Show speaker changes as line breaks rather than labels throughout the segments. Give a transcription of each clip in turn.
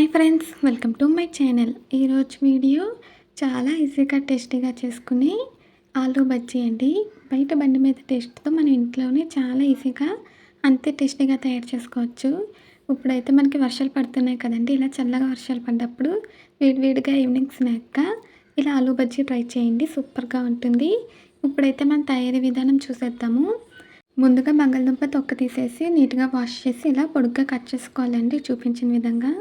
Hi friends, welcome to my channel. ఈరోజు video చాలా ఈజీగా టేస్టీగా చేసుకుని ఆలూ బజ్జీ అండి. బయట బండి మీద టేస్ట్తో మన ఇంట్లోనే చాలా ఈజీగా అంతే టేస్టీగా తయారు చేసుకోవచ్చు. ఇప్పుడైతే మనకి వర్షాలు పడుతున్నాయి కదండి, ఇలా చల్లగా వర్షాలు పడ్డప్పుడు వేడివేడిగా ఈవినింగ్ స్నాక్గా ఇలా ఆలూ బజ్జీ ట్రై చేయండి, సూపర్గా ఉంటుంది. ఇప్పుడైతే మనం తయారీ విధానం చూసేద్దాము. ముందుగా బంగాళదుంప తొక్క తీసేసి నీట్గా వాష్ చేసి ఇలా పొడుగ్గా కట్ చేసుకోవాలండి. చూపించిన విధంగా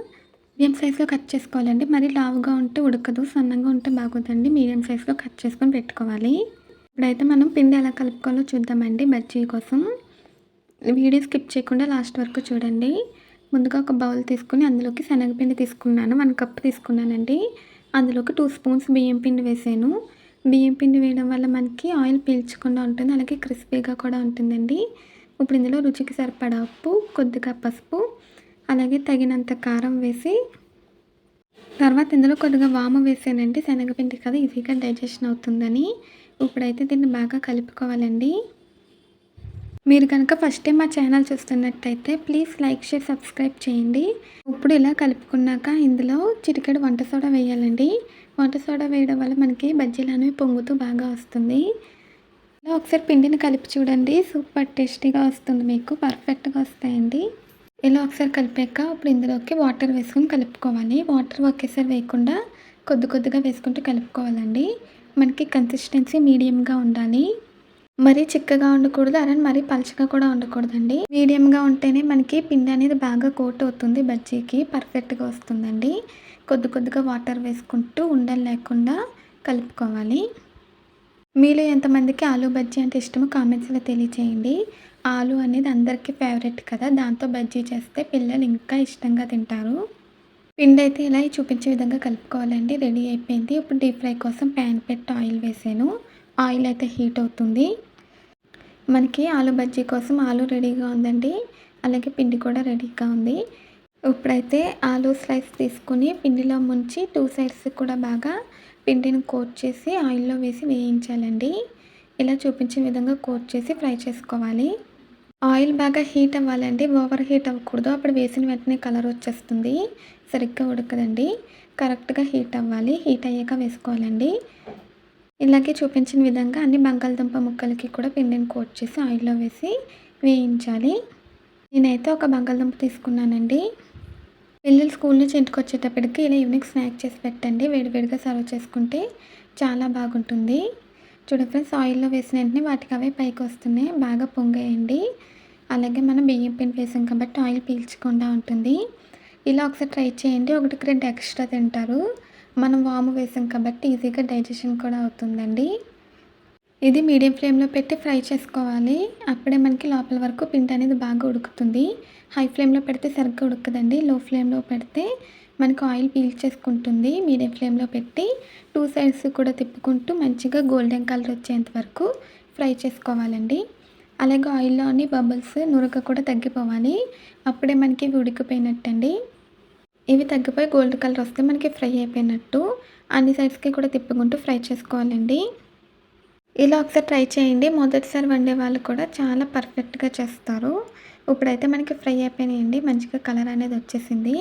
మీడియం సైజులో కట్ చేసుకోవాలండి. మరి లావుగా ఉంటే ఉడకదు, సన్నగా ఉంటే బాగోదండి. మీడియం సైజులో కట్ చేసుకొని పెట్టుకోవాలి. ఇప్పుడైతే మనం పిండి ఎలా కలుపుకోవాలో చూద్దామండి. బజ్జీ కోసం వీడియో స్కిప్ చేయకుండా లాస్ట్ వరకు చూడండి. ముందుగా ఒక బౌల్ తీసుకుని అందులోకి శనగపిండి తీసుకున్నాను, 1 కప్ తీసుకున్నానండి. అందులోకి 2 స్పూన్స్ బియ్యం పిండి వేసాను. బియ్యం పిండి వేయడం వల్ల మనకి ఆయిల్ పీల్చకుండా ఉంటుంది, అలాగే క్రిస్పీగా కూడా ఉంటుందండి. ఇప్పుడు ఇందులో రుచికి సరిపడా ఉప్పు, కొద్దిగా పసుపు, అలాగే తగినంత కారం వేసి తర్వాత ఇందులో కొద్దిగా వాము వేసానండి. శనగపిండి కదా, ఈజీగా డైజెషన్ అవుతుందని. ఇప్పుడైతే దీన్ని బాగా కలుపుకోవాలండి. మీరు కనుక ఫస్ట్ టైం మా ఛానల్ చూస్తున్నట్టయితే ప్లీజ్ లైక్, షేర్, సబ్స్క్రైబ్ చేయండి. ఇప్పుడు ఇలా కలుపుకున్నాక ఇందులో చిటికెడు వంట సోడా వేయాలండి. వంట సోడా వేయడం వల్ల మనకి బజ్జీలు అనేవి పొంగుతూ బాగా వస్తుంది. ఇలా ఒకసారి పిండిని కలిపి చూడండి, సూపర్ టేస్టీగా వస్తుంది, మీకు పర్ఫెక్ట్గా వస్తాయండి. ఇలా ఒకసారి కలిపాక ఇప్పుడు ఇందులోకి వాటర్ వేసుకొని కలుపుకోవాలి. వాటర్ ఒకేసారి వేయకుండా కొద్దిగా వేసుకుంటూ కలుపుకోవాలండి. మనకి కన్సిస్టెన్సీ మీడియంగా ఉండాలి, మరీ చిక్కగా ఉండకూడదు, అలానే మరీ పలచగా కూడా ఉండకూడదండి. మీడియంగా ఉంటేనే మనకి పిండి అనేది బాగా కోట్ అవుతుంది, బజ్జీకి పర్ఫెక్ట్గా వస్తుందండి. కొద్దిగా వాటర్ వేసుకుంటూ ఉండలు లేకుండా కలుపుకోవాలి. మీలో ఎంతమందికి ఆలూ బజ్జీ అంటే ఇష్టమో కామెంట్స్లో తెలియచేయండి. ఆలు అనేది అందరికీ ఫేవరెట్ కదా, దాంతో బజ్జీ చేస్తే పిల్లలు ఇంకా ఇష్టంగా తింటారు. పిండి అయితే ఇలా చూపించే విధంగా కలుపుకోవాలండి. రెడీ అయిపోయింది. ఇప్పుడు డీప్ ఫ్రై కోసం ప్యాన్ పెట్టి ఆయిల్ వేసాను. ఆయిల్ అయితే హీట్ అవుతుంది. మనకి ఆలూ బజ్జీ కోసం ఆలు రెడీగా ఉందండి, అలాగే పిండి కూడా రెడీగా ఉంది. ఇప్పుడైతే ఆలూ స్లైస్ తీసుకుని పిండిలో ముంచి 2 సైడ్స్ కూడా బాగా పిండిని కోట్ చేసి ఆయిల్లో వేసి వేయించాలండి. ఇలా చూపించిన విధంగా కోట్ చేసి ఫ్రై చేసుకోవాలి. ఆయిల్ బాగా హీట్ అవ్వాలండి, ఓవర్ హీట్ అవ్వకూడదు, అప్పుడు వేసిన వెంటనే కలర్ వచ్చేస్తుంది, సరిగ్గా ఉడకదండి. కరెక్ట్గా హీట్ అవ్వాలి. హీట్ అయ్యాక వేసుకోవాలండి. ఇలాగే చూపించిన విధంగా అన్ని బంగాళదుంప ముక్కలకి కూడా పిండిని కోట్ చేసి ఆయిల్లో వేసి వేయించాలి. నేనైతే ఒక బంగాళదుంప తీసుకున్నానండి. పిల్లలు స్కూల్ నుంచి ఇంటికి వచ్చేటప్పటికి ఇలా ఈవినింగ్ స్నాక్ చేసి పెట్టండి, వేడివేడిగా సర్వ్ చేసుకుంటే చాలా బాగుంటుంది. చూడండి ఫ్రెండ్స్, ఆయిల్లో వేసిన వెంటనే వాటికి అవే పైకి వస్తున్నాయి, బాగా పొంగేయండి. అలాగే మనం బియ్యం పిండి వేసాం కాబట్టి ఆయిల్ పీల్చకుండా ఉంటుంది. ఇలా ఒకసారి ట్రై చేయండి, 1-2 ఎక్స్ట్రా తింటారు. మనం వాము వేసాం కాబట్టి ఈజీగా డైజెషన్ కూడా అవుతుందండి. ఇది మీడియం ఫ్లేమ్లో పెట్టి ఫ్రై చేసుకోవాలి, అప్పుడే మనకి లోపల వరకు పిండి అనేది బాగా ఉడుకుతుంది. హై ఫ్లేమ్లో పెడితే సరిగ్గా ఉడకదండి, లో ఫ్లేమ్లో పెడితే మనకు ఆయిల్ పీల్చేసుకుంటుంది. మీడియం ఫ్లేమ్లో పెట్టి 2 సైడ్స్ కూడా తిప్పుకుంటూ మంచిగా గోల్డెన్ కలర్ వచ్చేంత వరకు ఫ్రై చేసుకోవాలండి. అలాగే ఆయిల్లోని బబుల్స్, నురగ కూడా తగ్గిపోవాలి, అప్పుడే మనకి ఇవి ఉడికిపోయినట్టండి. ఇవి తగ్గిపోయి గోల్డ్ కలర్ వస్తే మనకి ఫ్రై అయిపోయినట్టు. అన్ని సైడ్స్కి కూడా తిప్పుకుంటూ ఫ్రై చేసుకోవాలండి. ఇలా ఒకసారి ట్రై చేయండి, మొదటిసారి వండే వాళ్ళు కూడా చాలా పర్ఫెక్ట్గా చేస్తారు. ఇప్పుడైతే మనకి ఫ్రై అయిపోయినాయండి, మంచిగా కలర్ అనేది వచ్చేసింది.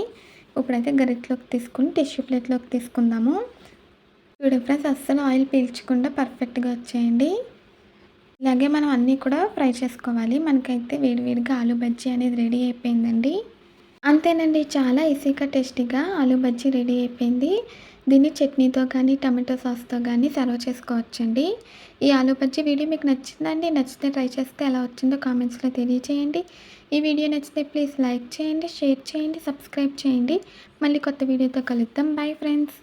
ఇప్పుడైతే గరిటలోకి తీసుకుని టిష్యూ ప్లేట్లోకి తీసుకుందాము. చూడండి ఫ్రెండ్స్, అస్సలు ఆయిల్ పీల్చకుండా పర్ఫెక్ట్గా వచ్చేయండి. ఇలాగే మనం అన్నీ కూడా ఫ్రై చేసుకోవాలి. మనకైతే వేడివేడిగా ఆలూ బజ్జీ అనేది రెడీ అయిపోయిందండి. అంతేనండి, చాలా ఈజీగా టేస్టీగా ఆలూ బజ్జీ రెడీ అయిపోయింది. దీన్ని చట్నీతో కానీ టమాటో సాస్తో కానీ సర్వ్ చేసుకోవచ్చండి. ఈ ఆలూ బజ్జీ వీడియో మీకు నచ్చిందండి? నచ్చితే ట్రై చేస్తే ఎలా వచ్చిందో కామెంట్స్లో తెలియజేయండి. ఈ వీడియో నచ్చితే ప్లీజ్ లైక్ చేయండి, షేర్ చేయండి, సబ్స్క్రైబ్ చేయండి. మళ్ళీ కొత్త వీడియోతో కలుద్దాం. Bye friends.